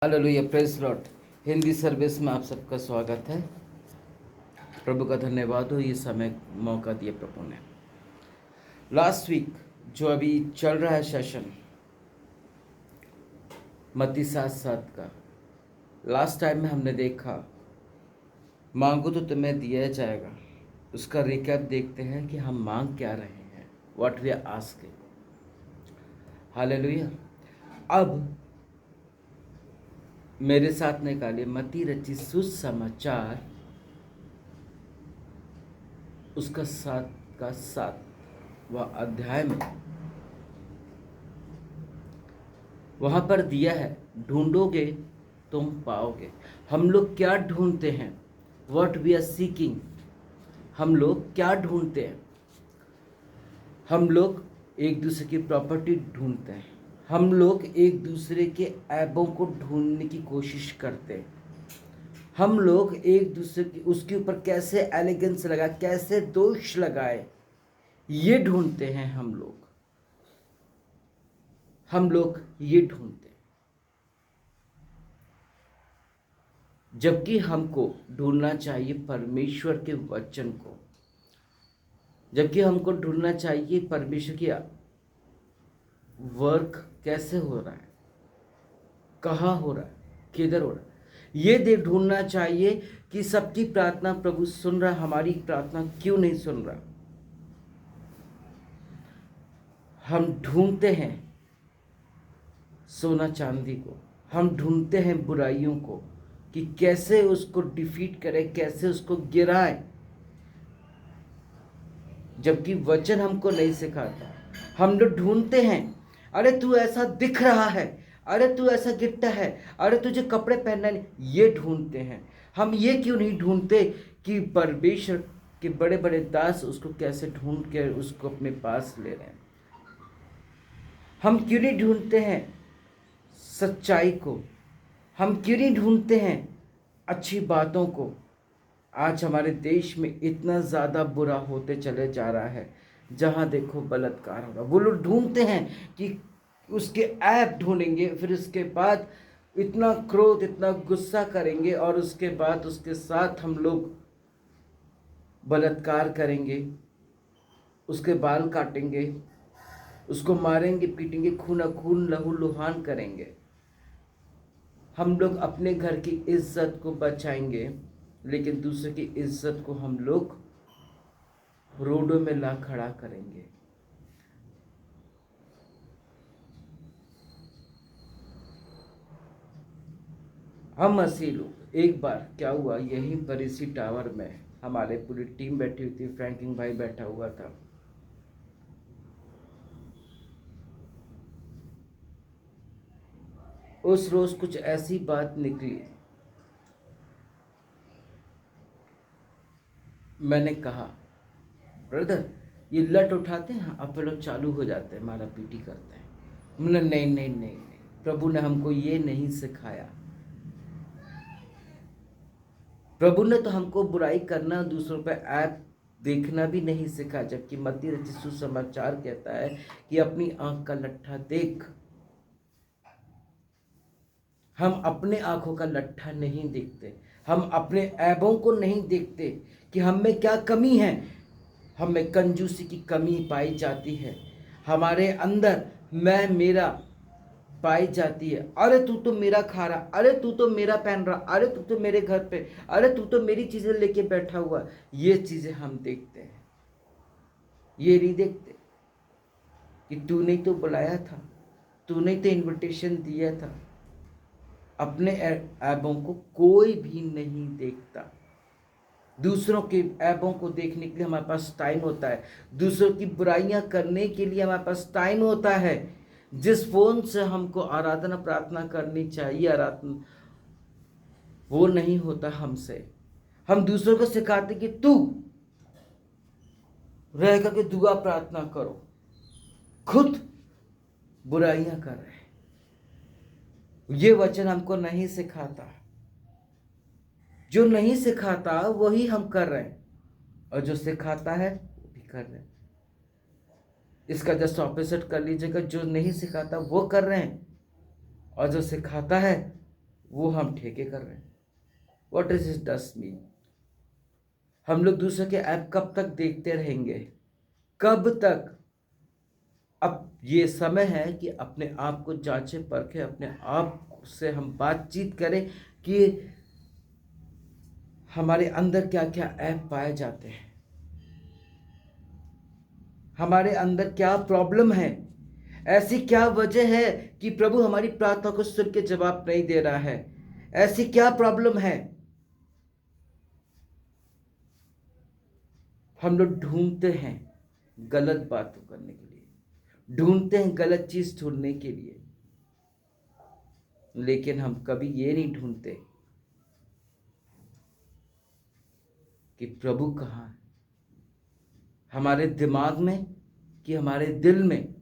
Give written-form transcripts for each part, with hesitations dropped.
Hallelujah, praise Lord. Hindi service में आप सबका स्वागत है। प्रभु का धन्यवाद हो, ये समय मौका दिया प्रभु ने। लास्ट वीक जो अभी चल रहा है सेशन मत्ती 7:7 का, लास्ट टाइम में हमने देखा मांगो तो तुम्हें दिया जाएगा। उसका रिकैप देखते हैं कि हम मांग क्या रहे हैं, what we are asking. Hallelujah. अब मेरे साथ निकालिए मत्ती रचित सुसमाचार, उसका 7 अध्याय में वहां पर दिया है, ढूंढोगे तुम पाओगे। हम लोग क्या ढूंढते हैं? What we are seeking. हम लोग क्या ढूंढते हैं? हम लोग एक दूसरे की प्रॉपर्टी ढूंढते हैं। हम लोग एक दूसरे के ऐबों को ढूंढने की कोशिश करते हैं। हम लोग एक दूसरे की उसके ऊपर कैसे एलिगेंस लगाए, कैसे दोष लगाए, ये ढूंढते हैं। हम लोग ये ढूंढते हैं, जबकि हमको ढूंढना चाहिए परमेश्वर के वचन को। जबकि हमको ढूंढना चाहिए परमेश्वर की वर्क कैसे हो रहा है, कहाँ हो रहा है, किधर हो रहा है। ये ढूंढना चाहिए कि सबकी प्रार्थना प्रभु सुन रहा, हमारी प्रार्थना क्यों नहीं सुन रहा। हम ढूंढते हैं सोना चांदी को, हम ढूंढते हैं बुराइयों को कि कैसे उसको डिफीट करें, कैसे उसको गिराएं, जबकि वचन हमको नहीं सिखाता। हम लोग ढूंढते हैं, अरे तू ऐसा दिख रहा है, अरे तू ऐसा गिट्टा है, अरे तुझे कपड़े पहनना नहीं, ये ढूंढते हैं। हम ये क्यों नहीं ढूंढते कि परमेश्वर के बड़े बड़े दास उसको कैसे ढूंढ के उसको अपने पास ले रहे हैं। हम क्यों नहीं ढूंढते हैं सच्चाई को, हम क्यों नहीं ढूंढते हैं अच्छी बातों को। आज हमारे देश में इतना ज़्यादा बुरा होते चले जा रहा है, जहाँ देखो बलात्कार होगा। वो लोग ढूंढते हैं कि उसके ऐप ढूंढेंगे, फिर उसके बाद इतना क्रोध, इतना गुस्सा करेंगे, और उसके बाद उसके साथ हम लोग बलात्कार करेंगे, उसके बाल काटेंगे, उसको मारेंगे, पीटेंगे, खूना खून लहू लुहान करेंगे। हम लोग अपने घर की इज्जत को बचाएंगे, लेकिन दूसरे की इज्जत को हम लोग रोडों में ला खड़ा करेंगे। हम मसीह लोग, एक बार क्या हुआ, यहीं पर इसी टावर में हमारे पूरी टीम बैठी हुई थी, फ्रैंकिंग भाई बैठा हुआ था। उस रोज कुछ ऐसी बात निकली, मैंने कहा ब्रदर ये लट उठाते हैं, आप लोग चालू हो जाते हैं, मारा पीटी करते हैं। मैंने नहीं नहीं नहीं नहीं, प्रभु ने हमको ये नहीं सिखाया। प्रभु ने तो हमको बुराई करना, दूसरों पे ऐप देखना भी नहीं सिखा। जबकि मत्ती रचित सुसमाचार कहता है कि अपनी आंख का लट्ठा देख। हम अपने आंखों का लट्ठा नहीं देखते, हम अपने ऐबों को नहीं देखते कि हम में क्या कमी है। हम में कंजूसी की कमी पाई जाती है, हमारे अंदर मैं मेरा पाई जाती है। अरे तू तो मेरा खा रहा, अरे तू तो मेरा पहन रहा, अरे तू तो मेरे घर पे, अरे तू तो मेरी चीजें लेके बैठा हुआ। ये चीजें हम देखते हैं, ये नहीं देखते कि तूने तो बुलाया था, तूने तो इनविटेशन दिया था। अपने ऐबों को कोई भी नहीं देखता। दूसरों के ऐबों को देखने के लिए हमारे पास टाइम होता है, दूसरों की बुराइयां करने के लिए हमारे पास टाइम होता है। जिस फोन से हमको आराधना प्रार्थना करनी चाहिए, आराधना वो नहीं होता हमसे। हम दूसरों को सिखाते कि तू रह करके दुआ प्रार्थना करो, खुद बुराइयां कर रहे। ये वचन हमको नहीं सिखाता। जो नहीं सिखाता वही हम कर रहे हैं, और जो सिखाता है वो भी कर रहे हैं। इसका जस्ट ऑपोजिट कर लीजिएगा, जो नहीं सिखाता वो कर रहे हैं, और जो सिखाता है वो हम ठेके कर रहे हैं। What is it does mean? हम लोग दूसरे के ऐप कब तक देखते रहेंगे? कब तक? अब ये समय है कि अपने आप को जांचे परखे, अपने आप से हम बातचीत करें कि हमारे अंदर क्या क्या ऐप पाए जाते हैं, हमारे अंदर क्या प्रॉब्लम है, ऐसी क्या वजह है कि प्रभु हमारी प्रार्थना को सुन के जवाब नहीं दे रहा है, ऐसी क्या प्रॉब्लम है। हम लोग ढूंढते हैं गलत बातों करने के लिए, ढूंढते हैं गलत चीज ढूंढने के लिए, लेकिन हम कभी ये नहीं ढूंढते कि प्रभु कहाँ है, हमारे दिमाग में कि हमारे दिल में।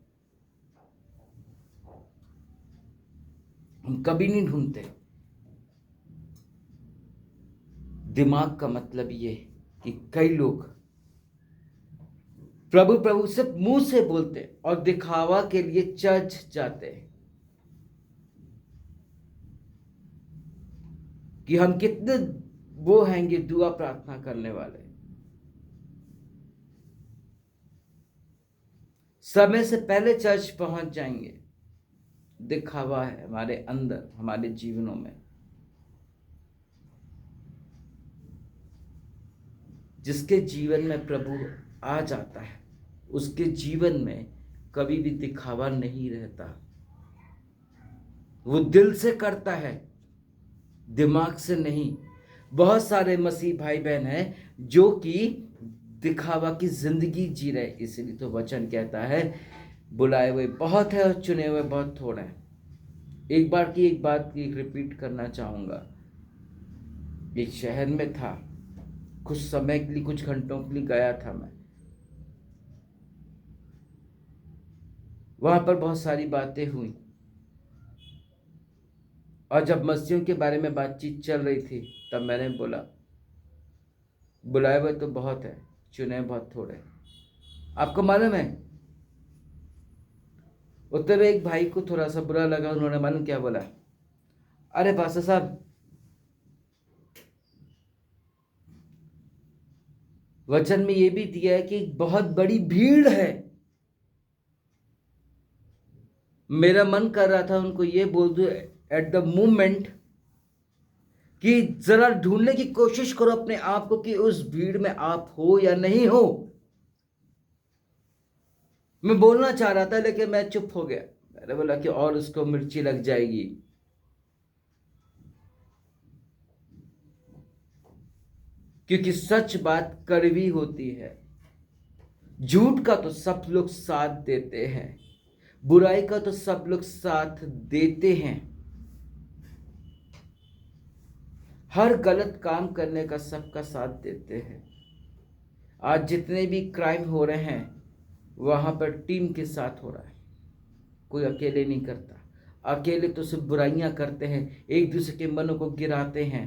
हम कभी नहीं ढूंढते। दिमाग का मतलब ये कि कई लोग प्रभु प्रभु सिर्फ मुंह से बोलते और दिखावा के लिए चर्च जाते हैं कि हम कितने वो हैंगे दुआ प्रार्थना करने वाले। समय से पहले चर्च पहुंच जाएंगे। दिखावा है हमारे अंदर, हमारे जीवनों में। जिसके जीवन में प्रभु आ जाता है उसके जीवन में कभी भी दिखावा नहीं रहता। वो दिल से करता है, दिमाग से नहीं। बहुत सारे मसीह भाई बहन हैं जो कि दिखावा की जिंदगी जी रहे। इसलिए तो वचन कहता है बुलाए हुए बहुत है और चुने हुए बहुत थोड़े हैं। एक बार की एक बात की रिपीट करना चाहूंगा। एक शहर में था, कुछ समय के लिए, कुछ घंटों के लिए गया था मैं। वहां पर बहुत सारी बातें हुई और जब मसीहियों के बारे में बातचीत चल रही थी तब मैंने बोला बुलाए हुए तो बहुत है, चुने बहुत थोड़े। आपको मालूम है उधर एक भाई को थोड़ा सा बुरा लगा। उन्होंने मालूम क्या बोला? अरे पास्टर साहब, वचन में ये भी दिया है कि बहुत बड़ी भीड़ है। मेरा मन कर रहा था उनको ये बोल दूं एट द मोमेंट कि जरा ढूंढने की कोशिश करो अपने आप को कि उस भीड़ में आप हो या नहीं हो। मैं बोलना चाह रहा था लेकिन मैं चुप हो गया। मैंने बोला कि और उसको मिर्ची लग जाएगी। क्योंकि सच बात कड़वी होती है। झूठ का तो सब लोग साथ देते हैं, बुराई का तो सब लोग साथ देते हैं। हर गलत काम करने का सबका साथ देते हैं। आज जितने भी क्राइम हो रहे हैं वहां पर टीम के साथ हो रहा है, कोई अकेले नहीं करता। अकेले तो सिर्फ बुराइयां करते हैं, एक दूसरे के मनों को गिराते हैं।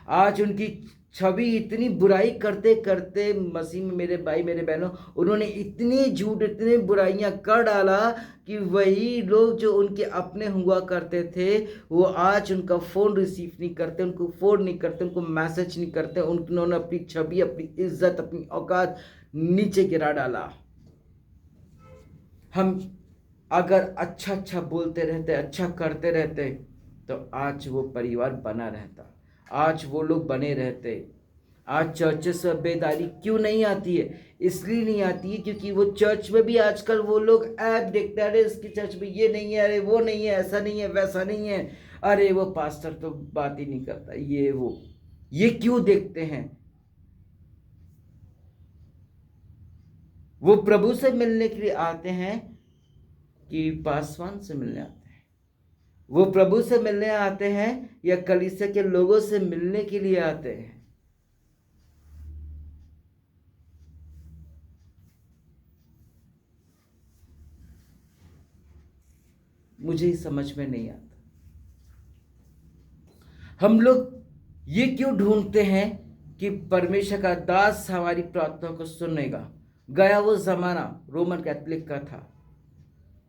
आज उनकी छवि इतनी बुराई करते करते मसीह में मेरे भाई मेरे बहनों, उन्होंने इतनी झूठ इतनी बुराइयां कर डाला कि वही लोग जो उनके अपने हुआ करते थे वो आज उनका फ़ोन रिसीव नहीं करते, उनको फ़ोन नहीं करते, उनको मैसेज नहीं करते। उन्होंने अपनी छवि, अपनी इज्जत, अपनी औकात नीचे गिरा डाला। हम अगर अच्छा अच्छा बोलते रहते, अच्छा करते रहते तो आज वो परिवार बना रहता, आज वो लोग बने रहते। आज चर्चेस में बेदारी क्यों नहीं आती है? इसलिए नहीं आती है क्योंकि वो चर्च में भी आजकल वो लोग ऐप देखते हैं। अरे इसकी चर्च में ये नहीं है, अरे वो नहीं है, ऐसा नहीं है, वैसा नहीं है, अरे वो पास्टर तो बात ही नहीं करता, ये वो। ये क्यों देखते हैं? वो प्रभु से मिलने के लिए आते हैं कि पासवान से मिलने आते हैं? वो प्रभु से मिलने आते हैं या कलीसिया के लोगों से मिलने के लिए आते हैं? मुझे ही समझ में नहीं आता। हम लोग ये क्यों ढूंढते हैं कि परमेश्वर का दास हमारी प्रार्थना को सुनेगा? गया वो जमाना रोमन कैथोलिक का था,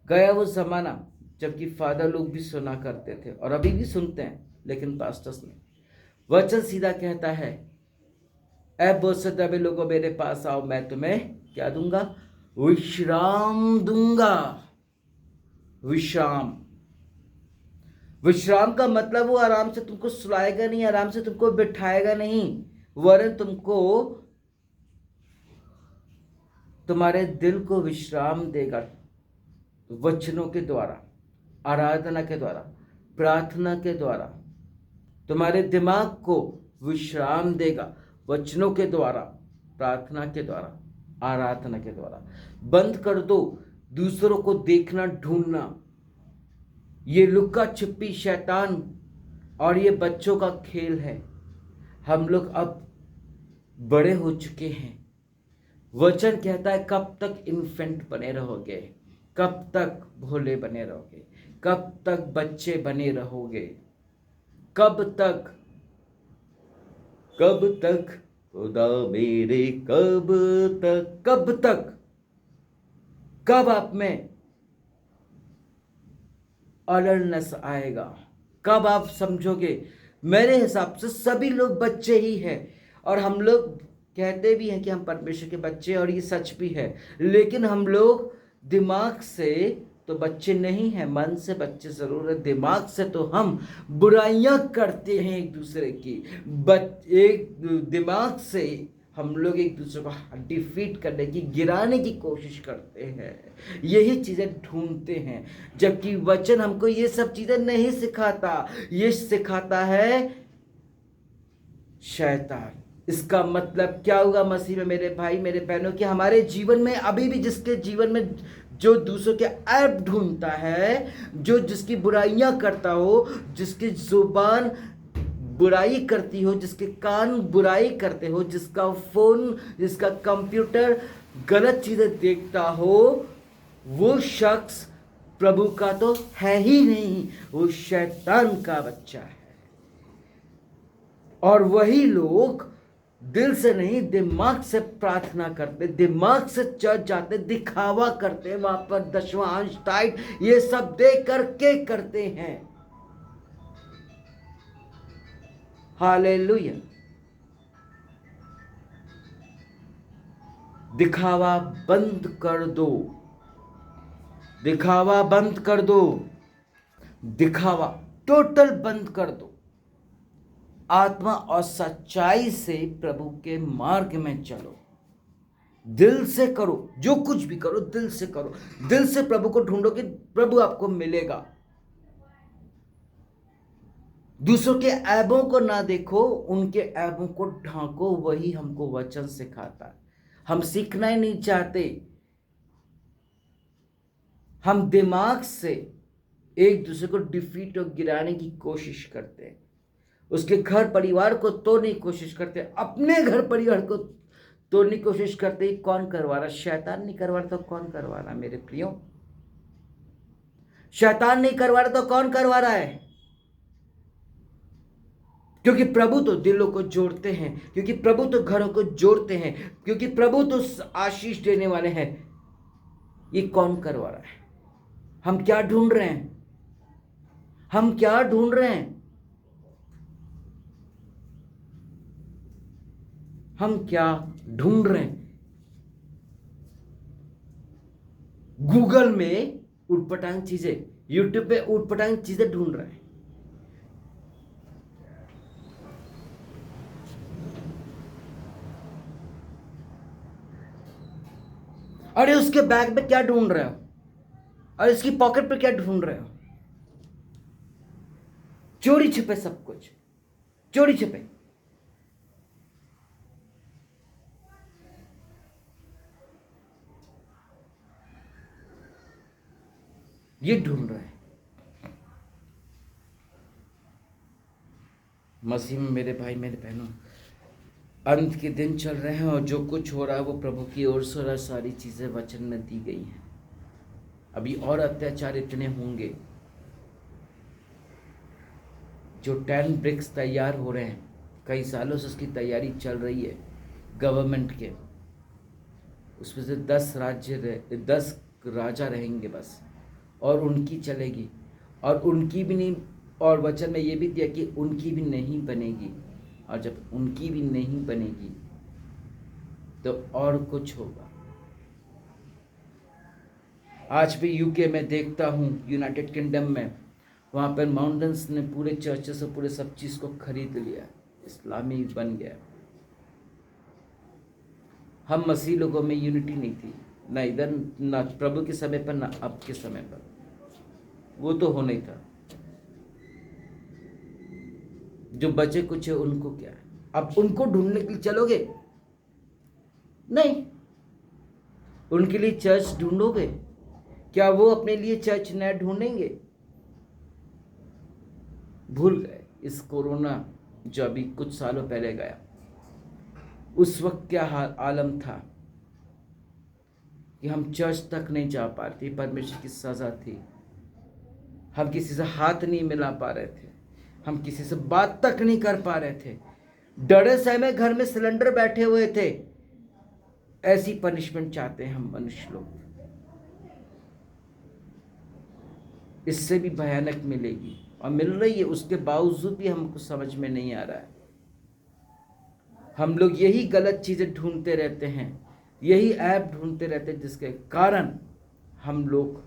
गया वो जमाना जबकि फादर लोग भी सुना करते थे और अभी भी सुनते हैं। लेकिन पास्टर्स नहीं। वचन सीधा कहता है, ऐ बहुत से दबे लोगों मेरे पास आओ, मैं तुम्हें क्या दूंगा? विश्राम दूंगा। विश्राम, विश्राम का मतलब वो आराम से तुमको सुलाएगा नहीं, आराम से तुमको बिठाएगा नहीं, वरन तुमको तुम्हारे दिल को विश्राम देगा वचनों के द्वारा, आराधना के द्वारा, प्रार्थना के द्वारा। तुम्हारे दिमाग को विश्राम देगा वचनों के द्वारा, प्रार्थना के द्वारा, आराधना के द्वारा। बंद कर दो दूसरों को देखना, ढूंढना। ये लुक्का छिपी शैतान और ये बच्चों का खेल है। हम लोग अब बड़े हो चुके हैं। वचन कहता है, कब तक इन्फेंट बने रहोगे? कब तक भोले बने रहोगे? कब तक बच्चे बने रहोगे? कब तक? कब तक खुदा मेरे, कब तक? कब तक? कब आप में अलर्टनेस आएगा? कब आप समझोगे? मेरे हिसाब से सभी लोग बच्चे ही हैं, और हम लोग कहते भी हैं कि हम परमेश्वर के बच्चे, और ये सच भी है। लेकिन हम लोग दिमाग से तो बच्चे नहीं हैं, मन से बच्चे जरूर है। दिमाग से तो हम बुराइयां करते हैं एक दूसरे की। एक दिमाग से हम लोग एक दूसरे को डिफीट करने की, गिराने की कोशिश करते हैं, यही चीज़ें ढूंढते हैं। जबकि वचन हमको ये सब चीज़ें नहीं सिखाता, ये सिखाता है शैतान। इसका मतलब क्या होगा मसीह में मेरे भाई मेरे बहनों, कि हमारे जीवन में अभी भी जिसके जीवन में जो दूसरों के ऐब ढूंढता है, जो जिसकी बुराइयां करता हो, जिसकी जुबान बुराई करती हो, जिसके कान बुराई करते हो, जिसका फोन, जिसका कंप्यूटर गलत चीजें देखता हो, वो शख्स प्रभु का तो है ही नहीं, वो शैतान का बच्चा है। और वही लोग दिल से नहीं, दिमाग से प्रार्थना करते, दिमाग से चर्च जाते, दिखावा करते, वहां पर दशवां अंश, टाइट, ये सब दे करके करते हैं। हालेलुया। दिखावा बंद कर दो, दिखावा बंद कर दो, दिखावा टोटल बंद कर दो। आत्मा और सच्चाई से प्रभु के मार्ग में चलो, दिल से करो, जो कुछ भी करो दिल से करो, दिल से प्रभु को ढूंढो कि प्रभु आपको मिलेगा। दूसरों के ऐबों को ना देखो, उनके ऐबों को ढांको, वही हमको वचन सिखाता है। हम सीखना ही नहीं चाहते, हम दिमाग से एक दूसरे को डिफीट और गिराने की कोशिश करते हैं, उसके घर परिवार को तोड़ने की कोशिश करते, अपने घर परिवार को तोड़ने की कोशिश करते। कौन करवा रहा? शैतान नहीं करवा रहा तो कौन करवा रहा? मेरे प्रियो, शैतान नहीं करवा रहा तो कौन करवा रहा है? क्योंकि प्रभु तो दिलों को जोड़ते हैं, क्योंकि प्रभु तो घरों को जोड़ते हैं, क्योंकि प्रभु तो आशीष देने वाले हैं। ये कौन करवा रहा है? हम क्या ढूंढ रहे हैं? हम क्या ढूंढ रहे हैं? हम क्या ढूंढ रहे हैं? गूगल में उटपटांग चीजें, यूट्यूब पे उटपटांग चीजें ढूंढ रहे हैं। अरे उसके बैग में क्या ढूंढ रहे हो? और इसकी पॉकेट पे क्या ढूंढ रहे हो? चोरी छिपे सब कुछ, चोरी छिपे। ये ढूंढ रहे हैं। मसीह में मेरे भाई मेरे बहनों, अंत के दिन चल रहे हैं, और जो कुछ हो रहा है वो प्रभु की ओर से हो रहा है। सारी चीजें वचन में दी गई हैं। अभी और अत्याचार इतने होंगे। जो 10 ब्रिक्स तैयार हो रहे हैं, कई सालों से उसकी तैयारी चल रही है गवर्नमेंट के, उसमें से 10 राजा रहेंगे बस, और उनकी चलेगी। और उनकी भी नहीं, और वचन में ये भी दिया कि उनकी भी नहीं बनेगी, और जब उनकी भी नहीं बनेगी तो और कुछ होगा। आज भी यूके में देखता हूँ, यूनाइटेड किंगडम में, वहाँ पर माउंटेन्स ने पूरे चर्चेस और पूरे सब चीज़ को खरीद लिया, इस्लामी बन गया। हम मसीह लोगों में यूनिटी नहीं थी, ना इधर, ना प्रभु के समय पर, ना अब के समय पर। वो तो होना ही था। जो बचे कुछ है उनको क्या है? अब उनको ढूंढने के लिए चलोगे? नहीं। उनके लिए चर्च ढूंढोगे? क्या वो अपने लिए चर्च नया ढूंढेंगे? भूल गए इस कोरोना जो अभी कुछ सालों पहले गया, उस वक्त क्या आलम था कि हम चर्च तक नहीं जा पा रहे थे। परमेश्वर की सजा थी। हम किसी से हाथ नहीं मिला पा रहे थे, हम किसी से बात तक नहीं कर पा रहे थे, डरे सहमे घर में सिलेंडर बैठे हुए थे। ऐसी पनिशमेंट चाहते हैं हम मनुष्य लोग, इससे भी भयानक मिलेगी और मिल रही है। उसके बावजूद भी हमको समझ में नहीं आ रहा है। हम लोग यही गलत चीजें ढूंढते रहते हैं, यही ऐप ढूंढते रहते हैं, जिसके कारण हम लोग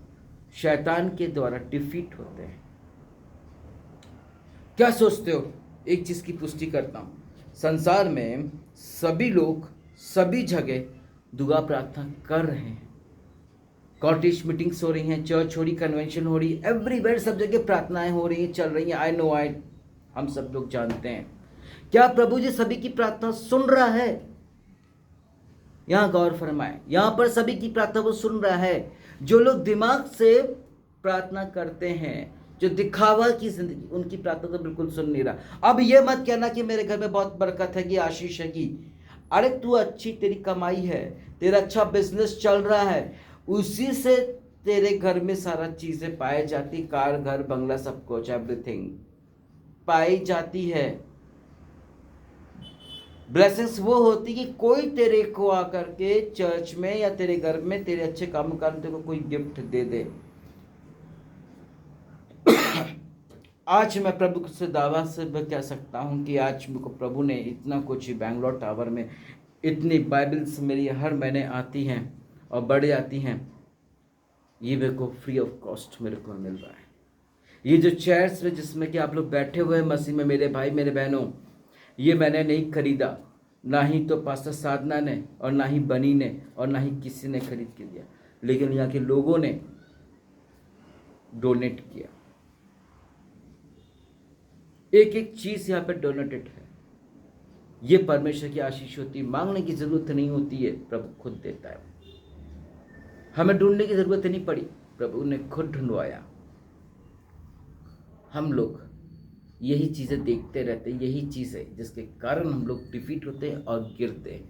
शैतान के द्वारा डिफीट होते हैं। क्या सोचते हो? एक चीज की पुष्टि करता हूं, संसार में सभी लोग सभी जगह दुआ प्रार्थना कर रहे हैं। कॉटेज मीटिंग्स हो रही हैं, चर्च हो रही, कन्वेंशन हो रही, एवरीवेयर सब जगह प्रार्थनाएं हो रही हैं, चल रही हैं। आई नो, हम सब लोग जानते हैं। क्या प्रभु जी सभी की प्रार्थना सुन रहा है? यहां गौर फरमाए, यहां पर सभी की प्रार्थना वो सुन रहा है। जो लोग दिमाग से प्रार्थना करते हैं, जो दिखावा की जिंदगी, उनकी प्रार्थना तो बिल्कुल सुन नहीं रहा। अब ये मत कहना कि मेरे घर में बहुत बरकत है, कि आशीष है, कि अरे तू अच्छी, तेरी कमाई है, तेरा अच्छा बिजनेस चल रहा है, उसी से तेरे घर में सारा चीजें पाई जाती, कार, घर, बंगला, सब कुछ, एवरीथिंग पाई जाती है। ब्लेसिंग्स वो होती कि कोई तेरे को आकर के चर्च में या तेरे घर में तेरे अच्छे काम करने को कोई गिफ्ट दे दे। आज मैं प्रभु से दावा से कह सकता हूं कि आज मुझको प्रभु ने इतना कुछ, बैंगलोर टावर में इतनी बाइबल्स मेरी हर महीने आती हैं और बढ़ जाती हैं, ये मेरे को फ्री ऑफ कॉस्ट मेरे को मिल रहा है। ये जो चेयर्स में जिसमें कि आप लोग बैठे हुए हैं मसीह में, मेरे भाई मेरे बहनों, ये मैंने नहीं खरीदा, ना ही तो पास्टर साधना ने और ना ही बनी ने और ना ही किसी ने खरीद के दिया, लेकिन यहाँ के लोगों ने डोनेट किया। एक एक चीज यहाँ पे डोनेटेड है। ये परमेश्वर की आशीष होती है, मांगने की जरूरत नहीं होती है, प्रभु खुद देता है। हमें ढूंढने की जरूरत नहीं पड़ी, प्रभु ने खुद ढूंढवाया। हम लोग यही चीजें देखते रहते हैं, यही चीज है जिसके कारण हम लोग डिफीट होते हैं और गिरते हैं।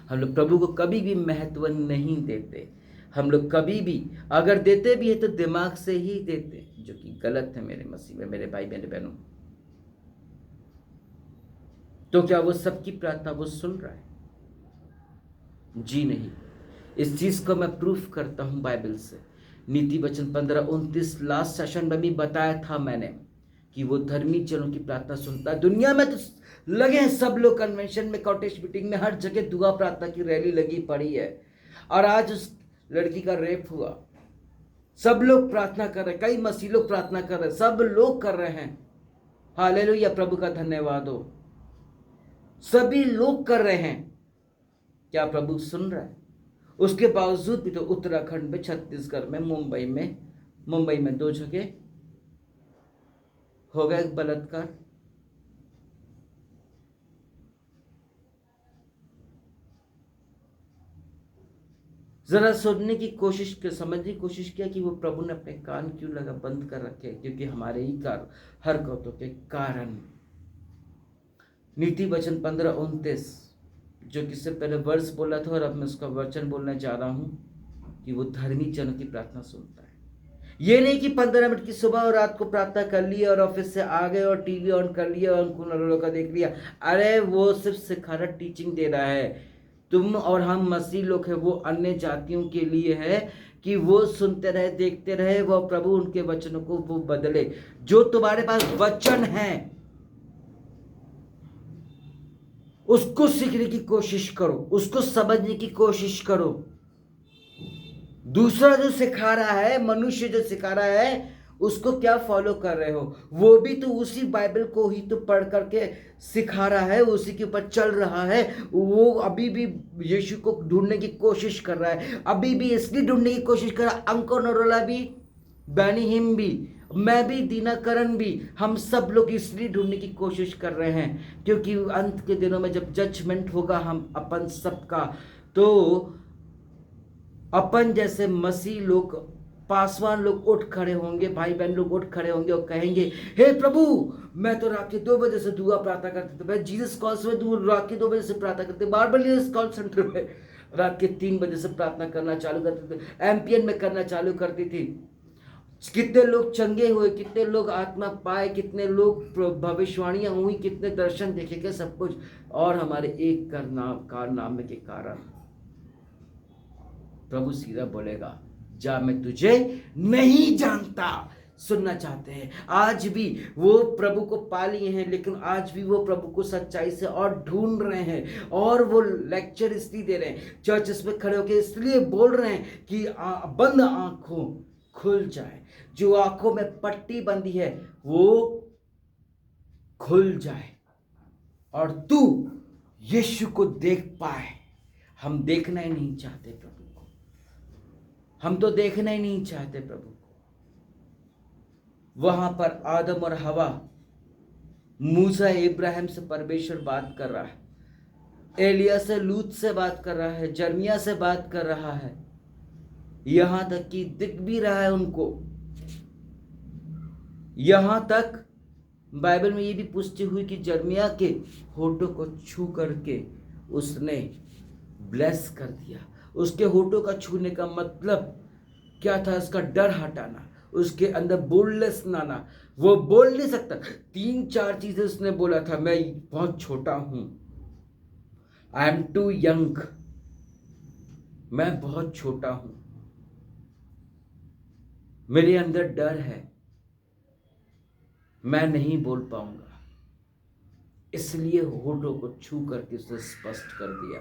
हम लोग प्रभु को कभी भी महत्व नहीं देते। हम लोग कभी भी अगर देते भी है तो दिमाग से ही देते, जो कि गलत है मेरे मसीह में, मेरे भाई मेरे बहनों। तो क्या वो सबकी प्रार्थना वो सुन रहा है? जी नहीं। इस चीज को मैं प्रूफ करता हूं बाइबल से। नीति वचन 15:29 लास्ट सेशन में भी बताया था मैंने कि वो धर्मी जनों की प्रार्थना सुनता है। दुनिया में तो लगे हैं सब लोग, कन्वेंशन में, कॉटेज मीटिंग में, हर जगह दुआ प्रार्थना की रैली लगी पड़ी है। और आज उस लड़की का रेप हुआ, सब लोग प्रार्थना कर रहे हैं, कई मसीह लोग प्रार्थना कर रहे हैं, सब लोग कर रहे हैं। हालेलुया, प्रभु का धन्यवाद हो। सभी लोग कर रहे हैं। क्या प्रभु सुन रहा है? उसके बावजूद भी तो उत्तराखंड में, छत्तीसगढ़ में, मुंबई में 2 जगह हो गया बलात्कार। जरा सोचने की कोशिश, समझने की कोशिश किया कि वो प्रभु ने अपने कान क्यों बंद कर रखे, क्योंकि हमारे ही हरकतों के कारण। नीति वचन 15:29 जो किससे पहले वर्ष बोला था और अब मैं उसका वचन बोलने जा रहा हूं कि वो धर्मी जनों की प्रार्थना सुनता है। ये नहीं कि 15 मिनट की सुबह और रात को प्रार्थना कर ली और ऑफिस से आ गए और टीवी ऑन कर लिया और उनको का देख लिया। अरे वो सिर्फ सिखाना, टीचिंग दे रहा है। तुम और हम मसीह लोग हैं, वो अन्य जातियों के लिए है कि वो सुनते रहे, देखते रहे, वो प्रभु उनके वचनों को वो बदले। जो तुम्हारे पास वचन है उसको सीखने की कोशिश करो, उसको समझने की कोशिश करो। दूसरा जो सिखा रहा है, मनुष्य जो सिखा रहा है, उसको क्या फॉलो कर रहे हो? वो भी तो उसी बाइबल को ही तो पढ़ करके सिखा रहा है, उसी के ऊपर चल रहा है। वो अभी भी यीशु को ढूंढने की कोशिश कर रहा है, अभी भी इसलिए ढूंढने की कोशिश कर रहा है। अंको नरोला भी, बैनी हिम भी, मैं भी, दीनाकरण भी, हम सब लोग इसलिए ढूंढने की कोशिश कर रहे हैं, क्योंकि अंत के दिनों में जब जजमेंट होगा हम अपन सबका, तो अपन जैसे मसीह लोग, पासवान लोग उठ खड़े होंगे, भाई बहन लोग उठ खड़े होंगे और कहेंगे, हे प्रभु, मैं तो रात के 2 बजे से दुआ प्रार्थना करते थे, मैं जीसस कॉल्स में रात के 2 बजे से प्रार्थना करते, बारबलियस कॉल सेंटर में रात के 3 बजे से प्रार्थना करना चालू करते थे, एमपीएन में करना चालू करती थी। कितने लोग चंगे हुए, कितने लोग आत्मा पाए, कितने लोग भविष्यवाणियां हुई, कितने दर्शन देखे के, सब कुछ, और हमारे एक कारनामे के कारण प्रभु सीधा बोलेगा, जा, मैं तुझे नहीं जानता। सुनना चाहते हैं आज भी वो प्रभु को पा लिए हैं, लेकिन आज भी वो प्रभु को सच्चाई से और ढूंढ रहे हैं, और वो लेक्चर इसलिए दे रहे हैं, चर्चेस में खड़े होकर इसलिए बोल रहे हैं कि बंद आंखों खुल जाए, जो आंखों में पट्टी बंदी है वो खुल जाए और तू यीशु को देख पाए। हम देखना ही नहीं चाहते प्रभु को, हम तो देखना ही नहीं चाहते प्रभु को। वहां पर आदम और हवा, मूसा इब्राहिम से परमेश्वर बात कर रहा है, एलिया से, लूत से बात कर रहा है, जर्मिया से बात कर रहा है, यहां तक कि दिख भी रहा है उनको। यहां तक बाइबल में ये भी पुष्टि हुई कि जर्मिया के होठों को छू करके उसने ब्लेस कर दिया। उसके होठों का छूने का मतलब क्या था? उसका डर हटाना, उसके अंदर बोल्डनेस लाना। वो बोल नहीं सकता, 3-4 चीजें उसने बोला था, मैं बहुत छोटा हूं, आई एम टू यंग, मैं बहुत छोटा हूं, मेरे अंदर डर है, मैं नहीं बोल पाऊंगा। इसलिए होठों को छू करके उसने स्पष्ट कर दिया।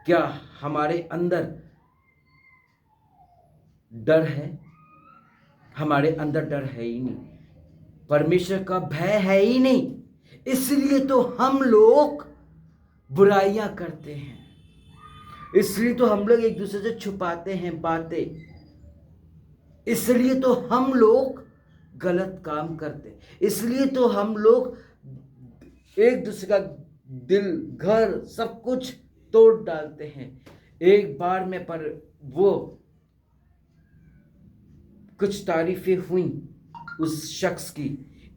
क्या हमारे अंदर डर है? हमारे अंदर डर है ही नहीं, परमेश्वर का भय है ही नहीं, इसलिए तो हम लोग बुराइयां करते हैं, इसलिए तो हम लोग एक दूसरे से छुपाते हैं बातें, इसलिए तो हम लोग गलत काम करते, इसलिए तो हम लोग एक दूसरे का दिल, घर, सब कुछ तोड़ डालते हैं एक बार में। पर वो कुछ तारीफें हुई उस शख्स की,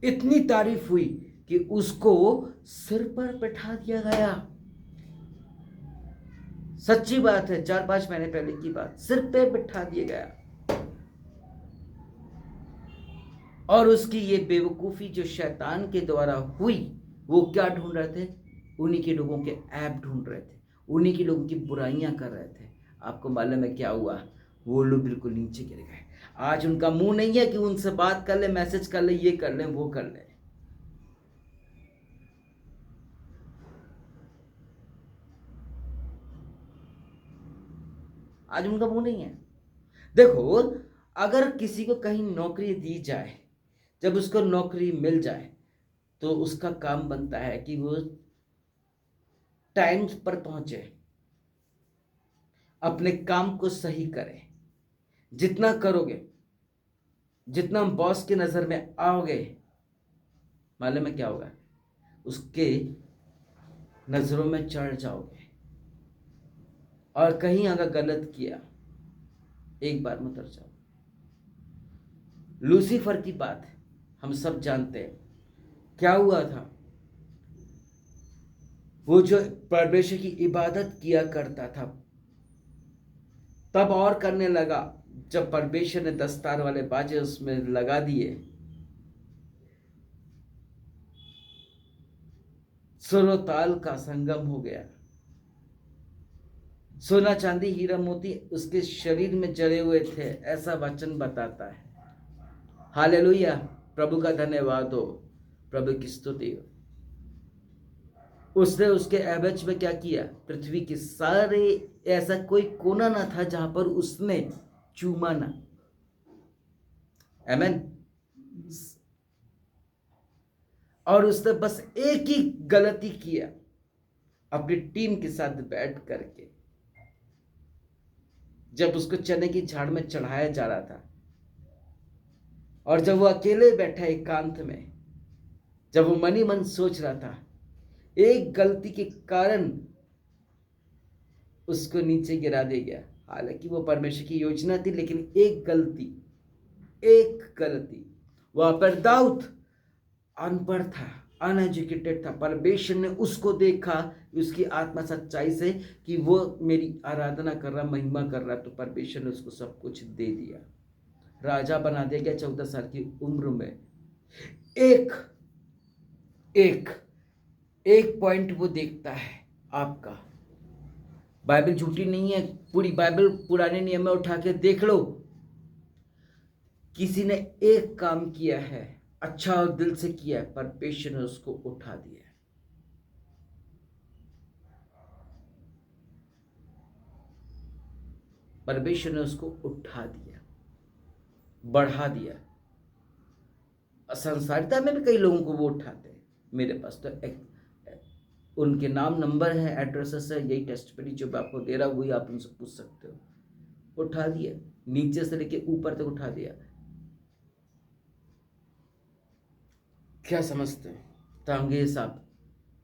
इतनी तारीफ हुई कि उसको सिर पर बैठा दिया गया। सच्ची बात है, 4-5 महीने पहले की बात, सिर पे बैठा दिया गया। और उसकी ये बेवकूफ़ी जो शैतान के द्वारा हुई, वो क्या ढूंढ रहे थे? उन्हीं के लोगों के ऐप ढूंढ रहे थे, उन्हीं के लोगों की बुराइयां कर रहे थे। आपको मालूम है क्या हुआ? वो लोग बिल्कुल नीचे गिर गए। आज उनका मुंह नहीं है कि उनसे बात कर ले, मैसेज कर ले, ये कर ले, वो कर ले। आज उनका मुंह नहीं है। देखो, अगर किसी को कहीं नौकरी दी जाए, जब उसको नौकरी मिल जाए, तो उसका काम बनता है कि वो टाइम पर पहुंचे, अपने काम को सही करे। जितना करोगे, जितना बॉस की नजर में आओगे, मालूम है क्या होगा? उसके नजरों में चढ़ जाओगे। और कहीं अगर गलत किया, एक बार में उतर जाओ। लूसीफर की बात हम सब जानते हैं, क्या हुआ था? वो जो परमेश्वर की इबादत किया करता था, तब और करने लगा जब परमेश्वर ने 10 तार वाले बाजे उसमें लगा दिए। सुर और ताल का संगम हो गया, सोना चांदी हीरा मोती उसके शरीर में जड़े हुए थे, ऐसा वचन बताता है। हालेलुया, प्रभु का धन्यवाद हो, प्रभु की स्तुति हो। उसने उसके एवज में क्या किया, पृथ्वी के सारे, ऐसा कोई कोना ना था जहां पर उसने चूमा ना। आमेन। और उसने बस एक ही गलती किया, अपनी टीम के साथ बैठ करके जब उसको चने की झाड़ में चढ़ाया जा रहा था, और जब वो अकेले बैठा एकांत में, जब वो मनी मन सोच रहा था, एक गलती के कारण उसको नीचे गिरा दे गया। हालांकि वो परमेश्वर की योजना थी, लेकिन एक गलती। वहां पर दाऊद अनपढ़ था, अनएजुकेटेड था। परमेश्वर ने उसको देखा, उसकी आत्मा सच्चाई से कि वो मेरी आराधना कर रहा, महिमा कर रहा, तो परमेश्वर ने उसको सब कुछ दे दिया, राजा बना दिया गया 14 साल की उम्र में। एक पॉइंट वो देखता है आपका। बाइबल झूठी नहीं है, पूरी बाइबल पुराने नियम में उठा के देख लो। किसी ने एक काम किया है, अच्छा और दिल से किया है, परमेश्वर ने उसको उठा दिया। परमेश्वर ने उसको उठा दिया, बढ़ा दिया। संसारिता में भी कई लोगों को वो उठाते हैं। मेरे पास तो उनके नाम, नंबर है, एड्रेसेस है, यही टेस्टमनी जो मैं आपको दे रहा हूँ वही आप उनसे पूछ सकते हो। उठा दिया, नीचे से लेके ऊपर तक उठा दिया। क्या समझते हैं? तांगे साहब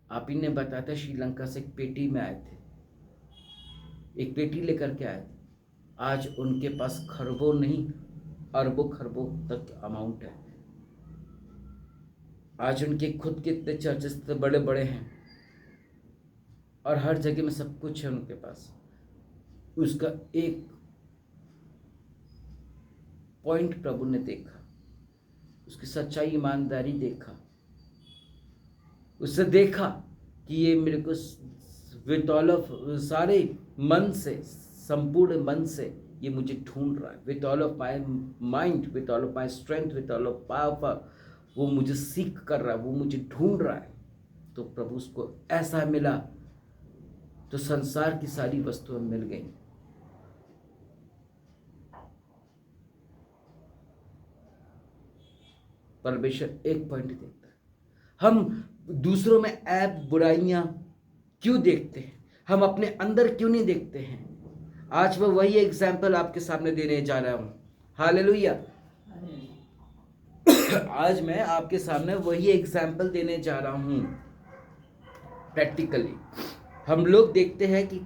आप ही ने बताया था, श्रीलंका से एक पेटी में आए थे, एक पेटी लेकर के आए थे। आज उनके पास खरबों नहीं, अरबों खरबों तक अमाउंट है। आज उनके खुद के इतने चर्चेस इतने बड़े बड़े हैं, और हर जगह में सब कुछ है उनके पास। उसका एक पॉइंट प्रभु ने देखा, उसकी सच्चाई, ईमानदारी देखा। उससे देखा कि ये मेरे को विद ऑल ऑफ सारे मन से, संपूर्ण मन से ये मुझे ढूंढ रहा है, with all of my mind, with all of my strength, with all of power, वो मुझे सीख कर रहा है, वो मुझे ढूंढ रहा है। तो प्रभु उसको ऐसा मिला, तो संसार की सारी वस्तुएं मिल गई। परमेश्वर एक पॉइंट देखता है। हम दूसरों में ऐप, बुराइयां क्यों देखते हैं? हम अपने अंदर क्यों नहीं देखते हैं? आज मैं वही एग्जाम्पल आपके सामने देने जा रहा हूं। हालेलुया। आज मैं आपके सामने वही एग्जाम्पल देने जा रहा हूं। प्रैक्टिकली हम लोग देखते हैं कि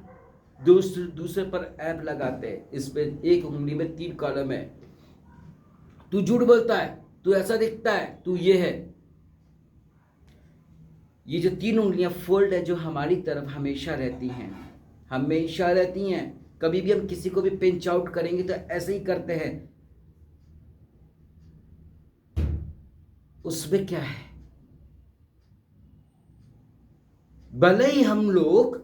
दूसरे पर ऐप लगाते हैं, इस पे एक उंगली में 3 कॉलम है, तू झूठ बोलता है, तू ऐसा दिखता है, तू ये है। ये जो 3 उंगलियां फोल्ड है, जो हमारी तरफ हमेशा रहती हैं, हमेशा रहती हैं। कभी भी हम किसी को भी पिंच आउट करेंगे तो ऐसे ही करते हैं। उसमें क्या है? भले ही हम लोग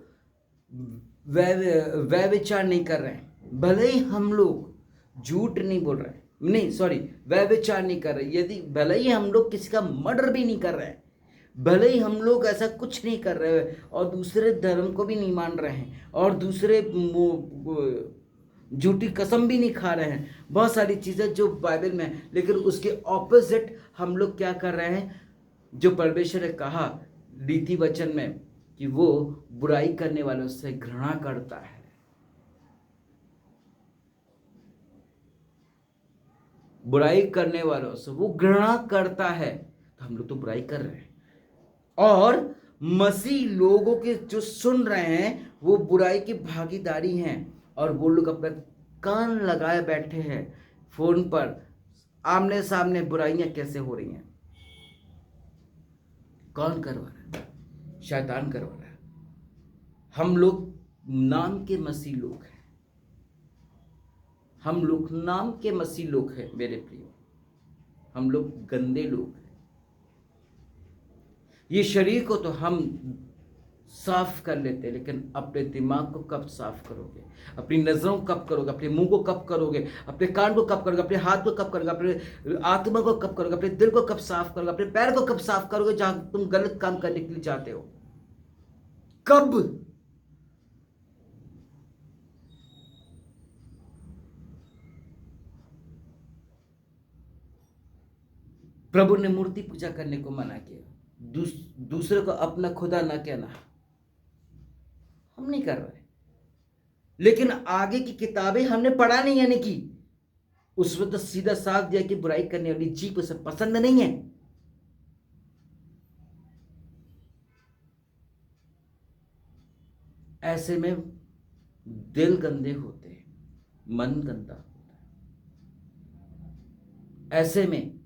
वह विचार नहीं कर रहे हैं, भले ही हम लोग झूठ नहीं बोल रहे हैं, नहीं सॉरी, वह विचार नहीं कर रहे, यदि भले ही हम लोग किसी का मर्डर भी नहीं कर रहे हैं, भले ही हम लोग ऐसा कुछ नहीं कर रहे हैं, और दूसरे धर्म को भी नहीं मान रहे हैं, और दूसरे झूठी कसम भी नहीं खा रहे हैं, बहुत सारी चीज़ें जो बाइबल में है, लेकिन उसके ऑपोजिट हम लोग क्या कर रहे हैं? जो परमेश्वर ने कहा रीति वचन में कि वो बुराई करने वालों से घृणा करता है, बुराई करने वालों से वो घृणा करता है, तो हम लोग तो बुराई कर रहे हैं। और मसीह लोगों के जो सुन रहे हैं वो बुराई की भागीदारी हैं, और वो लोग अपना कान लगाए बैठे हैं फोन पर, आमने सामने बुराइयां कैसे हो रही हैं। कौन करवा रहा है? शैतान करवा रहा है। हम लोग नाम के मसीह लोग हैं, हम लोग नाम के मसीह लोग हैं मेरे प्रिय, हम लोग गंदे लोग हैं। ये शरीर को तो हम साफ कर लेते हैं, लेकिन अपने दिमाग को कब साफ करोगे? अपनी नजरों को कब करोगे? अपने मुंह को कब करोगे? अपने कान को कब करोगे? अपने हाथ को कब करोगे? अपने आत्मा को कब करोगे? अपने दिल को कब साफ करोगे? अपने पैर को कब साफ करोगे जहां तुम गलत काम करने के लिए जाते हो? कब? प्रभु ने मूर्ति पूजा करने को मना किया, दूसरे को अपना खुदा ना कहना। हम नहीं कर रहे, लेकिन आगे की किताबें हमने पढ़ा नहीं, यानी कि उसमें तो सीधा साफ दिया कि बुराई करने वाली जीभ उसे पसंद नहीं है। ऐसे में दिल गंदे होते हैं, मन गंदा होता है। ऐसे में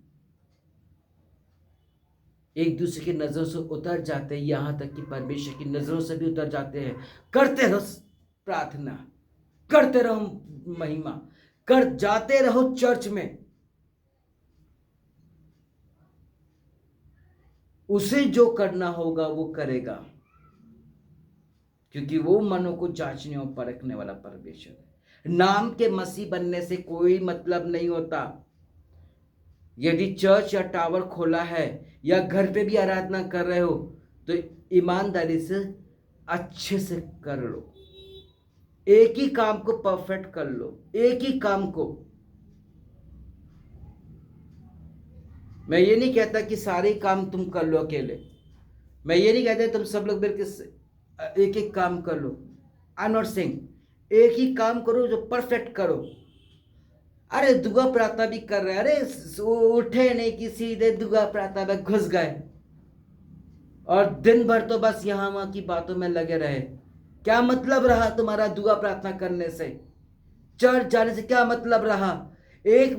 एक दूसरे की नजरों से उतर जाते हैं, यहां तक कि परमेश्वर की नजरों से भी उतर जाते हैं। करते रहो प्रार्थना, करते रहो महिमा, कर जाते रहो चर्च में। उसे जो करना होगा वो करेगा, क्योंकि वो मनों को जांचने और परखने वाला परमेश्वर है। नाम के मसीह बनने से कोई मतलब नहीं होता। यदि चर्च या टावर खोला है या घर पे भी आराधना कर रहे हो तो ईमानदारी से अच्छे से कर लो, एक ही काम को परफेक्ट कर लो, एक ही काम को। मैं ये नहीं कहता कि सारे काम तुम कर लो अकेले, मैं ये नहीं कहता तुम सब लोग मिलकर एक एक काम कर लो। आई नॉट सेइंग एक ही काम करो जो परफेक्ट करो। अरे दुआ प्रार्थना भी कर रहे, अरे उठे नहीं कि सीधे दुआ प्रार्थना में घुस गए और दिन भर तो बस यहां वहां की बातों में लगे रहे। क्या मतलब रहा तुम्हारा दुआ प्रार्थना करने से, चर्च जाने से क्या मतलब रहा? एक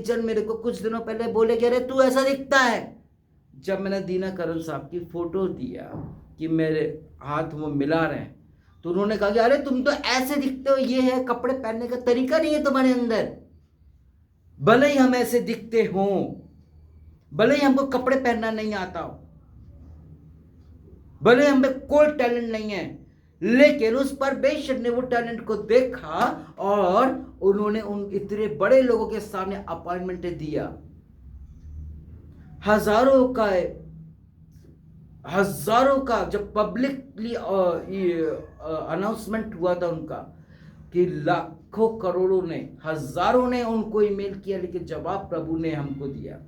जन मेरे को कुछ दिनों पहले बोले कि अरे तू ऐसा दिखता है। जब मैंने दीना करण साहब की फोटो दिया कि मेरे हाथ वो मिला रहे हैं, तो उन्होंने कहा कि अरे तुम तो ऐसे दिखते हो, ये है कपड़े पहनने का तरीका नहीं है तुम्हारे अंदर। भले ही हम ऐसे दिखते हो, भले ही हमको कपड़े पहनना नहीं आता हो, भले हम में कोई टैलेंट नहीं है, लेकिन उस परमेश्वर ने वो टैलेंट को देखा और उन्होंने उन इतने बड़े लोगों के सामने अपॉइंटमेंट दिया। हजारों का जब पब्लिकली अनाउंसमेंट हुआ था उनका कि लाखों करोड़ों ने, हजारों ने उनको ईमेल किया, लेकिन जवाब प्रभु ने हमको दिया।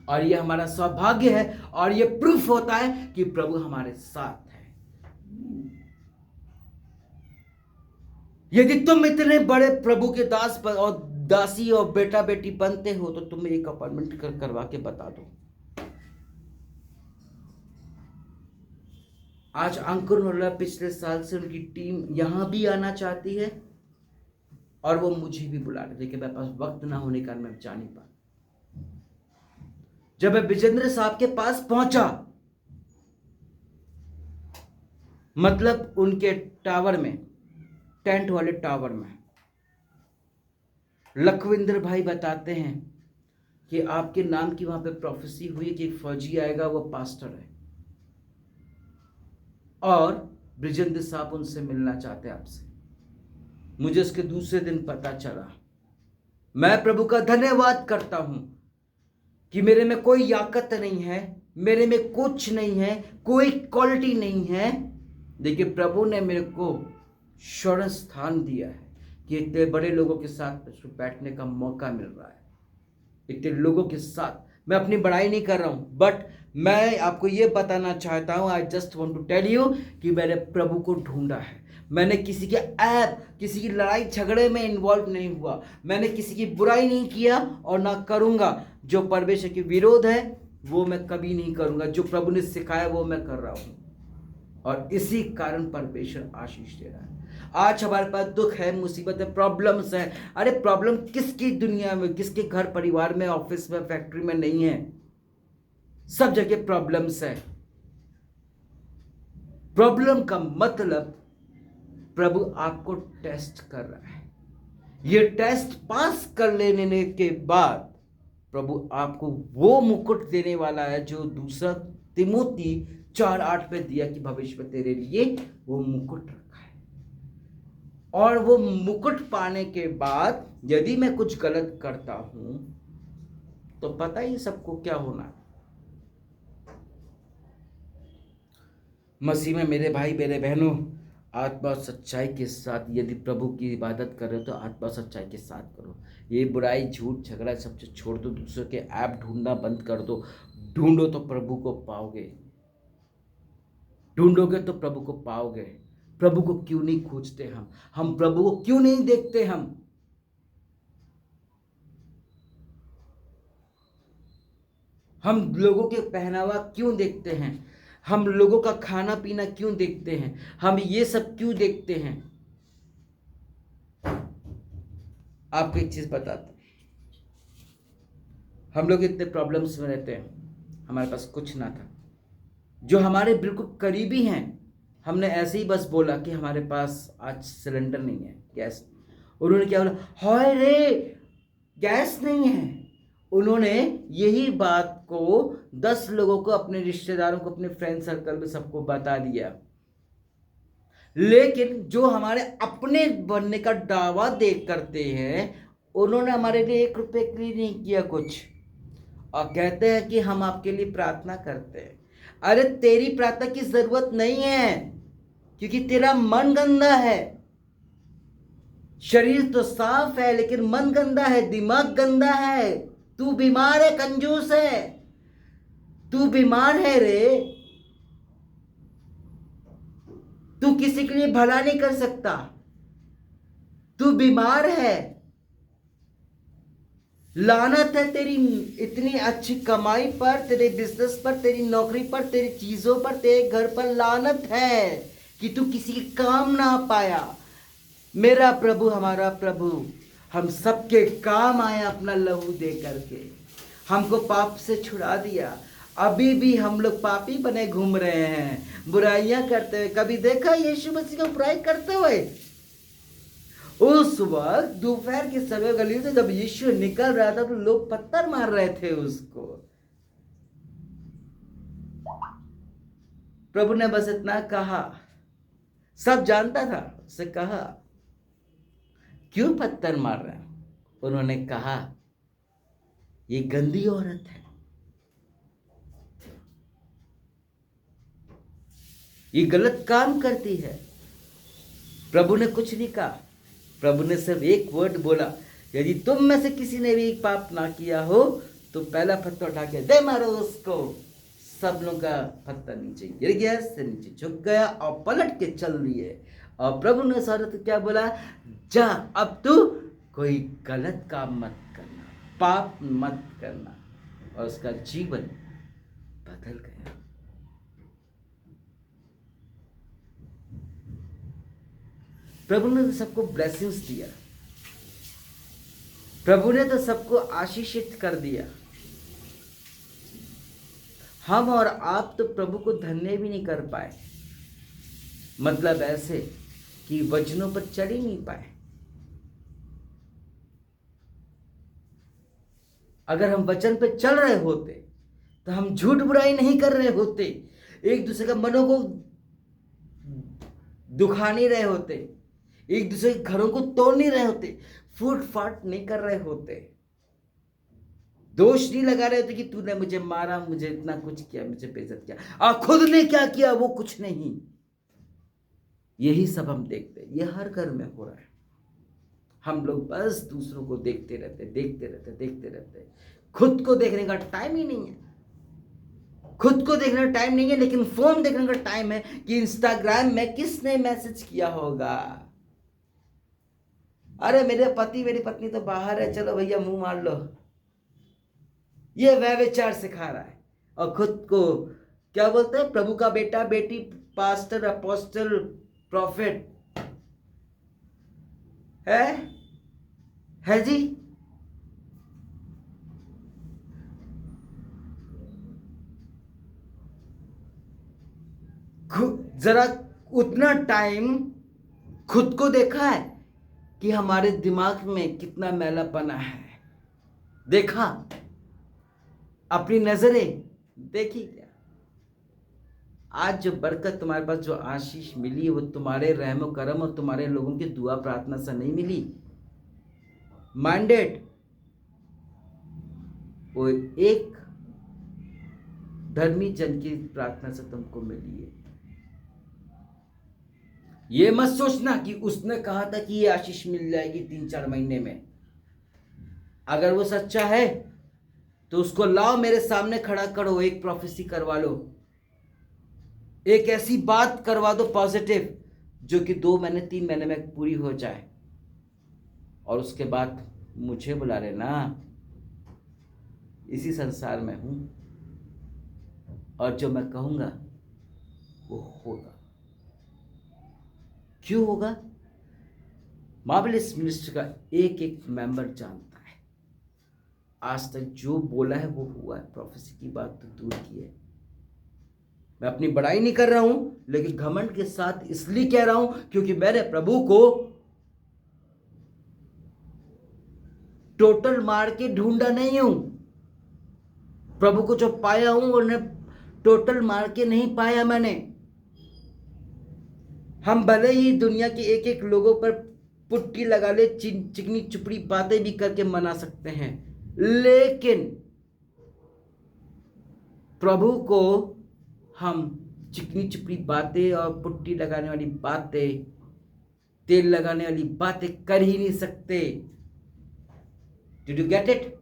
और ये हमारा सौभाग्य है और ये प्रूफ होता है कि प्रभु हमारे साथ है। यदि तुम इतने बड़े प्रभु के दास और दासी और बेटा बेटी बनते हो तो तुम्हें एक अपॉइंटमेंट करवा के बता दो। आज अंकुर नोला पिछले साल से उनकी टीम यहां भी आना चाहती है और वो मुझे भी बुला रहे, लेकिन मेरे पास वक्त ना होने के कारण मैं जा नहीं पा। जब मैं विजेंद्र साहब के पास पहुंचा, मतलब उनके टावर में, टेंट वाले टावर में, लखविंदर भाई बताते हैं कि आपके नाम की वहां पे प्रोफेसी हुई कि एक फौजी आएगा, वो पास्टर है और ब्रिजेंद्र साहब उनसे मिलना चाहते हैं आपसे। मुझे उसके दूसरे दिन पता चला। मैं प्रभु का धन्यवाद करता हूं कि मेरे में कोई याकत नहीं है, मेरे में कुछ नहीं है, कोई क्वालिटी नहीं है, लेकिन प्रभु ने मेरे को शरण स्थान दिया है कि इतने बड़े लोगों के साथ बैठने का मौका मिल रहा है। इतने लोगों के साथ, मैं अपनी बड़ाई नहीं कर रहा हूं, बट मैं आपको ये बताना चाहता हूं, I just want to tell you कि मैंने प्रभु को ढूंढा है। मैंने किसी के किसी की लड़ाई झगड़े में इन्वॉल्व नहीं हुआ, मैंने किसी की बुराई नहीं किया और ना करूंगा। जो परमेश्वर के विरोध है वो मैं कभी नहीं करूंगा, जो प्रभु ने सिखाया वो मैं कर रहा हूं और इसी कारण परमेश्वर आशीष दे रहा है। आज हमारे पास दुख है, मुसीबत है, प्रॉब्लम्स है। अरे प्रॉब्लम किसकी दुनिया में, किसके घर परिवार में, ऑफिस में, फैक्ट्री में नहीं है? सब जगह प्रॉब्लम्स है। प्रॉब्लम का मतलब प्रभु आपको टेस्ट कर रहा है। ये टेस्ट पास कर लेने के बाद प्रभु आपको वो मुकुट देने वाला है जो दूसरा तिमोथी 4:8 पे दिया कि भविष्य में तेरे लिए वो मुकुट रखा है। और वो मुकुट पाने के बाद यदि मैं कुछ गलत करता हूं तो पता ही सबको क्या होना है। मसीह में मेरे भाई मेरे बहनों, आत्मा और सच्चाई के साथ यदि प्रभु की इबादत कर रहे हो तो आत्मा और सच्चाई के साथ करो। ये बुराई झूठ झगड़ा सब चीज छोड़ दो, दूसरों के ऐप ढूंढना बंद कर दो। ढूंढो तो प्रभु को पाओगे, ढूंढोगे तो प्रभु को पाओगे। प्रभु को क्यों नहीं खोजते हम प्रभु को क्यों नहीं देखते? हम लोगों के पहनावा क्यों देखते हैं? हम लोगों का खाना पीना क्यों देखते हैं? हम ये सब क्यों देखते हैं? आपको एक चीज बताता हूं, हम लोग इतने प्रॉब्लम्स में रहते हैं, हमारे पास कुछ ना था। जो हमारे बिल्कुल करीबी हैं, हमने ऐसे ही बस बोला कि हमारे पास आज सिलेंडर नहीं है, गैस। उन्होंने क्या बोला? हाय रे, गैस नहीं है। उन्होंने यही बात को 10 लोगों को, अपने रिश्तेदारों को, अपने फ्रेंड सर्कल में सबको बता दिया। लेकिन जो हमारे अपने बनने का दावा देख करते हैं, उन्होंने हमारे लिए 1 रुपए के लिए नहीं किया कुछ, और कहते हैं कि हम आपके लिए प्रार्थना करते हैं। अरे तेरी प्रार्थना की जरूरत नहीं है, क्योंकि तेरा मन गंदा है। शरीर तो साफ है लेकिन मन गंदा है, दिमाग गंदा है। तू बीमार है, कंजूस है, तू बीमार है रे। तू किसी के लिए भला नहीं कर सकता, तू बीमार है। लानत है तेरी इतनी अच्छी कमाई पर, तेरे बिजनेस पर, तेरी नौकरी पर, तेरी चीजों पर, तेरे घर पर लानत है कि तू किसी के काम ना पाया। मेरा प्रभु, हमारा प्रभु हम सबके काम आया अपना लहू दे करके, हमको पाप से छुड़ा दिया। अभी भी हम लोग पापी बने घूम रहे हैं, बुराइयां करते हुए। कभी देखा यीशु मसीह को बुराई करते हुए? उस वक्त दोपहर के समय गली से जब यीशु निकल रहा था तो लोग पत्थर मार रहे थे उसको। प्रभु ने बस इतना कहा, सब जानता था, उससे कहा क्यों पत्थर मार रहे हैं? उन्होंने कहा ये गंदी औरत है, ये गलत काम करती है। प्रभु ने कुछ नहीं कहा, प्रभु ने सिर्फ एक वर्ड बोला, यदि तुम में से किसी ने भी पाप ना किया हो तो पहला पत्थर उठा के दे मारो उसको। सब लोगों का पत्थर नीचे गिर गया, से नीचे झुक गया और पलट के चल दिए। और प्रभु ने उस औरत को क्या बोला? जा, अब तू कोई गलत काम मत करना, पाप मत करना। और उसका जीवन बदल गया। प्रभु ने तो सबको ब्लेसिंग्स दिया, प्रभु ने तो सबको आशीषित कर दिया। हम और आप तो प्रभु को धन्य भी नहीं कर पाए, मतलब ऐसे कि वचनों पर चढ़ ही नहीं पाए। अगर हम वचन पर चल रहे होते तो हम झूठ बुराई नहीं कर रहे होते, एक दूसरे का मनों को दुखा नहीं रहे होते, एक दूसरे के घरों को तोड़ नहीं रहे होते, फूट फाट नहीं कर रहे होते, दोष नहीं लगा रहे होते कि तूने मुझे मारा, मुझे इतना कुछ किया, मुझे बेइज्जत किया, और खुद ने क्या किया वो कुछ नहीं। यही सब हम देखते, ये हर घर में हो रहा है। हम लोग बस दूसरों को देखते रहते, खुद को देखने का टाइम ही नहीं है। खुद को देखने का टाइम नहीं है, लेकिन फोन देखने का टाइम है कि इंस्टाग्राम में किसने मैसेज किया होगा। अरे मेरे पति मेरी पत्नी तो बाहर है, चलो भैया मुंह मार लो। ये व्यभिचार सिखा रहा है। और खुद को क्या बोलते हैं? प्रभु का बेटा बेटी, पास्टर, अपोस्टल, प्रॉफिट है जी। जरा उतना टाइम खुद को देखा है कि हमारे दिमाग में कितना मैलापना है? देखा? अपनी नजरें देखी क्या? आज जो बरकत तुम्हारे पास, जो आशीष मिली है, वो तुम्हारे रहम करम और तुम्हारे लोगों की दुआ प्रार्थना से नहीं मिली। माइंडेड, वो एक धर्मी जन की प्रार्थना से तुमको मिली है। ये मत सोचना कि उसने कहा था कि ये आशीष मिल जाएगी 3-4 महीने में। अगर वो सच्चा है तो उसको लाओ, मेरे सामने खड़ा करो, एक प्रोफेसी करवा लो, एक ऐसी बात करवा दो पॉजिटिव जो कि 2 महीने 3 महीने में पूरी हो जाए, और उसके बाद मुझे बुला लेना। इसी संसार में हूं, और जो मैं कहूंगा वो होगा। क्यों होगा? मार्वेलस मिनिस्ट्री का एक एक मेंबर जानता है, आज तक जो बोला है वो हुआ है। प्रोफेसी की बात तो दूर की है। मैं अपनी बड़ाई नहीं कर रहा हूं, लेकिन घमंड के साथ इसलिए कह रहा हूं क्योंकि मैंने प्रभु को टोटल मार के ढूंढा नहीं हूं। प्रभु को जो पाया हूं उन्हें टोटल मार के नहीं पाया मैंने। हम भले ही दुनिया के एक एक लोगों पर पुट्टी लगा ले, चिकनी चुपड़ी बातें भी करके मना सकते हैं, लेकिन प्रभु को हम चिकनी चुपड़ी बातें और पुट्टी लगाने वाली बातें, तेल लगाने वाली बातें कर ही नहीं सकते। Did you get it?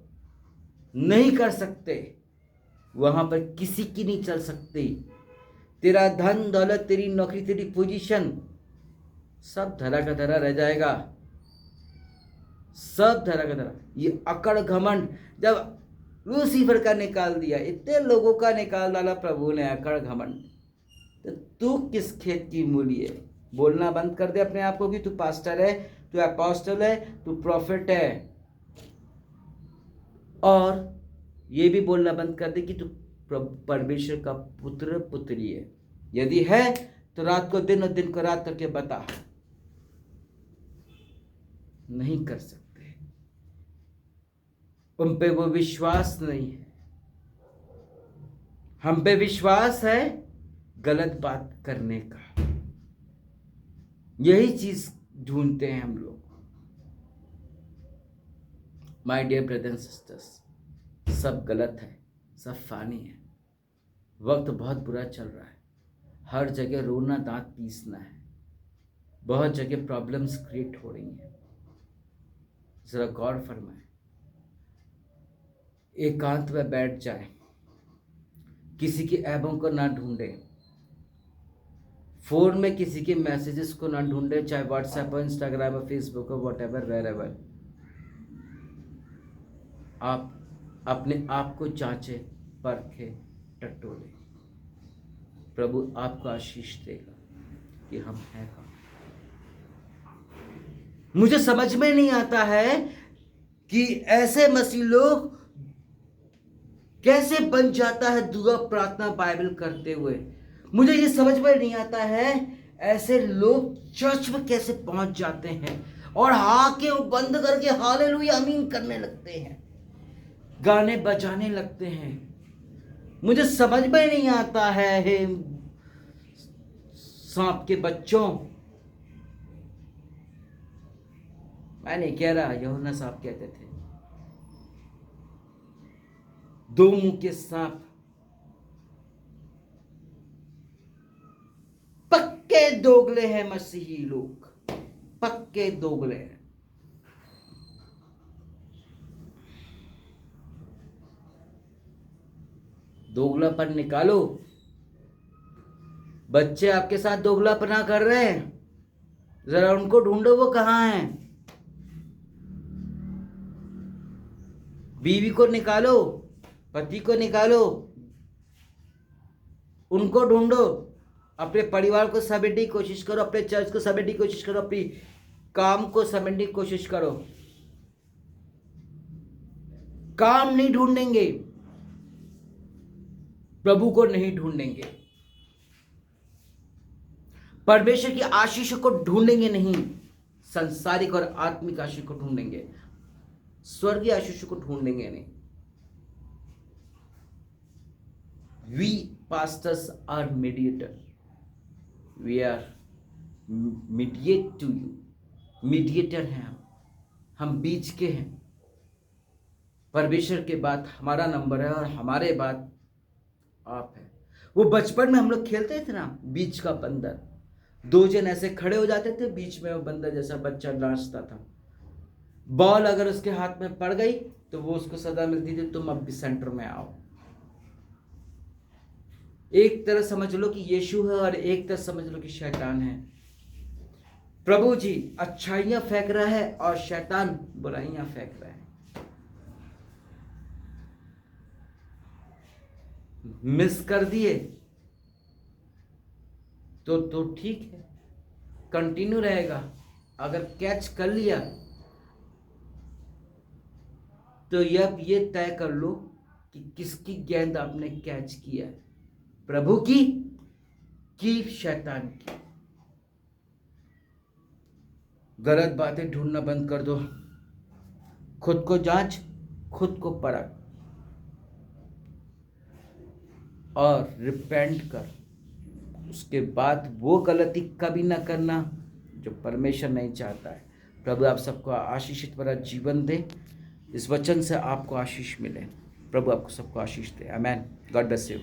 नहीं कर सकते। वहां पर किसी की नहीं चल सकती। तेरा धन दौलत, तेरी नौकरी, तेरी पोजीशन, सब धरा का धरा रह जाएगा, सब धरा का धरा। ये अकड़ घमंड जब लूसीफर का निकाल दिया, इतने लोगों का निकाल डाला प्रभु ने, अकड़ घमंड, तो तू किस खेत की मूली है? बोलना बंद कर दे अपने आप को कि तू पास्टर है, तू अपोस्टल है, तू प्रॉफिट है, और ये भी बोलना बंद कर दे कि तू परमेश्वर का पुत्र पुत्री है। यदि है तो रात को दिन और दिन को रात करके बता। नहीं कर सकते, उन पे वो विश्वास नहीं है। हम पे विश्वास है गलत बात करने का। यही चीज ढूंढते हैं हम लोग। My dear brothers and sisters, सब गलत है, सब फानी है। वक्त बहुत बुरा चल रहा है, हर जगह रोना दांत पीसना है, बहुत जगह प्रॉब्लम्स क्रिएट हो रही हैं। जरा गौर फरमाएं, एकांत में बैठ जाए, किसी के ऐबों को ना ढूंढे, फोन में किसी के मैसेजेस को ना ढूंढे, चाहे व्हाट्सएप हो, इंस्टाग्राम हो, फेसबुक हो, व्हाटएवर, वेयरएवर। आप अपने आप को जांचे, परखे, टटोले। प्रभु आपको आशीष देगा कि हम हैं कौन। मुझे समझ में नहीं आता है कि ऐसे मसीह लोग कैसे बन जाता है दुआ प्रार्थना बाइबल करते हुए। मुझे ये समझ में नहीं आता है ऐसे लोग चर्च में कैसे पहुंच जाते हैं और के बंद करके हालेलुया आमीन करने लगते हैं, गाने बजाने लगते हैं। मुझे समझ में नहीं आता है हे सांप के बच्चों। मैं नहीं कह रहा, यूहन्ना साहब कहते थे, 2 मुंह के सांप। पक्के दोगले हैं मसीही लोग, पक्के दोगले हैं। दोगलापन निकालो। बच्चे आपके साथ दोगलापना कर रहे हैं, जरा उनको ढूंढो, वो कहां हैं। बीवी को निकालो, पति को निकालो, उनको ढूंढो। अपने परिवार को समेटने की कोशिश करो, अपने चर्च को समेटने की कोशिश करो, अपनी काम को समेटने की कोशिश करो। काम नहीं ढूंढेंगे, प्रभु को नहीं ढूंढेंगे, परमेश्वर की आशीष को ढूंढेंगे नहीं, संसारिक और आत्मिक आशीष को ढूंढेंगे, स्वर्गीय आशीष को ढूंढेंगे नहीं। We pastors are mediator, we are mediate to you, mediator हैं हम बीच के हैं। परमेश्वर के बाद हमारा नंबर है और हमारे बाद आप है। वो बचपन में हम लोग खेलते थे ना, बीच का बंदर, दो जन ऐसे खड़े हो जाते थे, बीच में वो बंदर जैसा बच्चा नाचता था। बॉल अगर उसके हाथ में पड़ गई तो वो उसको सदा मिलती थी, तुम अब भी सेंटर में आओ। एक तरह समझ लो कि यीशु है और एक तरह समझ लो कि शैतान है। प्रभु जी अच्छाइयां फेंक रहा है और शैतान बुराइयां फेंक रहा है। मिस कर दिए तो ठीक है, कंटिन्यू रहेगा। अगर कैच कर लिया तो ये तय कर लो कि किसकी गेंद आपने कैच किया, प्रभु की कि शैतान की। गलत बातें ढूंढना बंद कर दो, खुद को जांच, खुद को परख और रिपेंट कर। उसके बाद वो गलती कभी ना करना जो परमेश्वर नहीं चाहता है। प्रभु आप सबको आशीषित भरा जीवन दे, इस वचन से आपको आशीष मिले। प्रभु आपको सबको आशीष दे। आमेन। God bless you.